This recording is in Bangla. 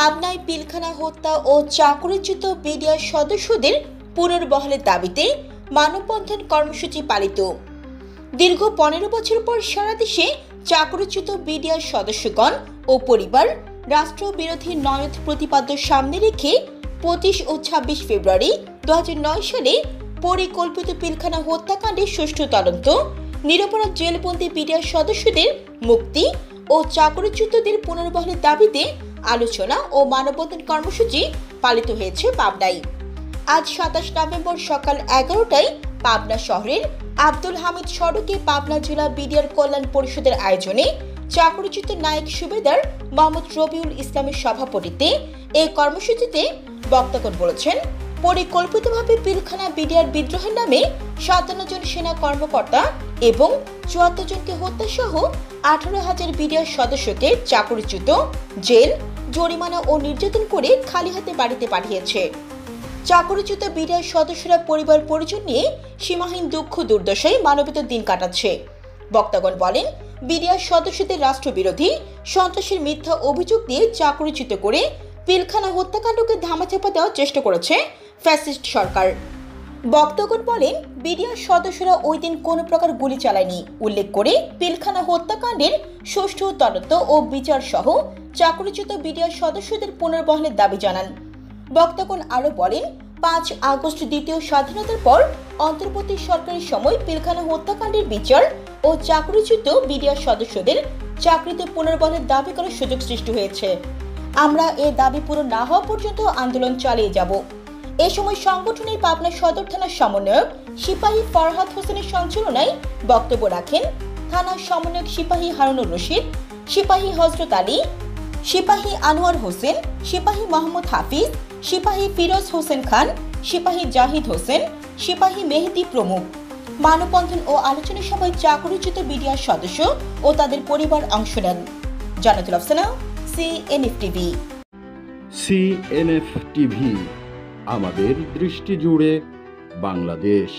পাবনায় পিলখানা হত্যা ও চাকরিচ্যুত বিডিআর সদস্যদের পুনর্বহালের দাবিতে মানববন্ধন কর্মসূচি পালিত। দীর্ঘ 15 বছর পর সারা দেশে চাকরিচ্যুত বিডিআর সদস্যগণ ও পরিবার রাষ্ট্রবিরোধী নয়থ প্রতিপাদ্য সামনে রেখে 25 ও 26 ফেব্রুয়ারি 2009 সালে পরিকল্পিত পিলখানা হত্যাকাণ্ডের সুষ্ঠু তদন্ত, নিরপরাধ জেলবন্দী বিডিআর সদস্যদের মুক্তি ও চাকরিচ্যুতদের পুনর্বহালের দাবিতে আলোচনা ও মানববন্ধন কর্মসূচি পালিত হয়েছে পাবনায়। আজ 27 নভেম্বর সকাল 11টায় পাবনা শহরের আব্দুল হামিদ সড়কে পাবনা জেলা বিডিআর কল্যাণ পরিষদের আয়োজনে চাকরিচ্যুত নায়েক সুবেদার মোহাম্মদ রবিউল ইসলামের সভাপতিত্বে এই কর্মসূচিতে বক্তাগণ বলেছেন, পরিকল্পিতভাবে পিলখানা বিডিআর বিদ্রোহের নামে 57 জন সেনা কর্মকর্তা এবং 74 জনকে হত্যা সহ 18,000 বিডিআর সদস্যকে চাকরিচ্যুত, জেল, জরিমানা ও নির্যাতন করে খালি হাতে বাড়িতে পাঠিয়েছে। চাকরিচ্যুত বিডিআর সদস্যরা পরিবার পরিজন নিয়ে সীমাহীন দুঃখ দুর্দশায় মানবেতর দিন কাটাচ্ছে। বক্তাগণ বলেন, বিডিআর সদস্যদের রাষ্ট্রবিরোধী সন্ত্রাসের মিথ্যা অভিযোগ দিয়ে চাকরিচ্যুত করে পিলখানা হত্যাকাণ্ডকে ধামাচাপা দেওয়ার চেষ্টা করেছে ফ্যাসিস্ট সরকার। বক্তাগণ বলেন, বিডিআর সদস্যরা ওই দিন কোনো প্রকার গুলি চালায়নি উল্লেখ করে পিলখানা হত্যাকাণ্ডের সুষ্ঠু তদন্ত ও বিচার সহ চাকরিচ্যুত বিডিআর সদস্যদের পুনর্বহালের দাবি জানান। বক্তাগণ আরও বলেন, 5 আগস্ট দ্বিতীয় স্বাধীনতার পর অন্তর্বর্তী সরকারের সময় পিলখানা হত্যাকাণ্ডের বিচার ও চাকরিচ্যুত বিডিআর সদস্যদের চাকরিতে পুনর্বহালের দাবি করার সুযোগ সৃষ্টি হয়েছে। আমরা এই দাবি পূরণ না হওয়া পর্যন্ত আন্দোলন চালিয়ে যাব। এ সময় সংগঠনের পাবনা সদর থানার সমন্বয়ক সিপাহী ফরহাদ হোসেনের সঞ্চালনায় বক্তব্য রাখেন থানার সমন্বয়ক সিপাহী হারুনুর রশিদ, সিপাহী হযরত আলী, সিপাহী আনোয়ার হোসেন, সিপাহী মোহাম্মদ হাফিজ, সিপাহী ফিরোজ হোসেন খান, সিপাহী জাহিদ হোসেন, সিপাহী মেহেদি প্রমুখ। মানববন্ধন ও আলোচনা সভায় চাকরিচ্যুত বিডিআর সদস্য ও তাদের পরিবার অংশ নেন। Jannatul Afsana, CNF TV. CNF TV, আমাদের দৃষ্টি জুড়ে বাংলাদেশ।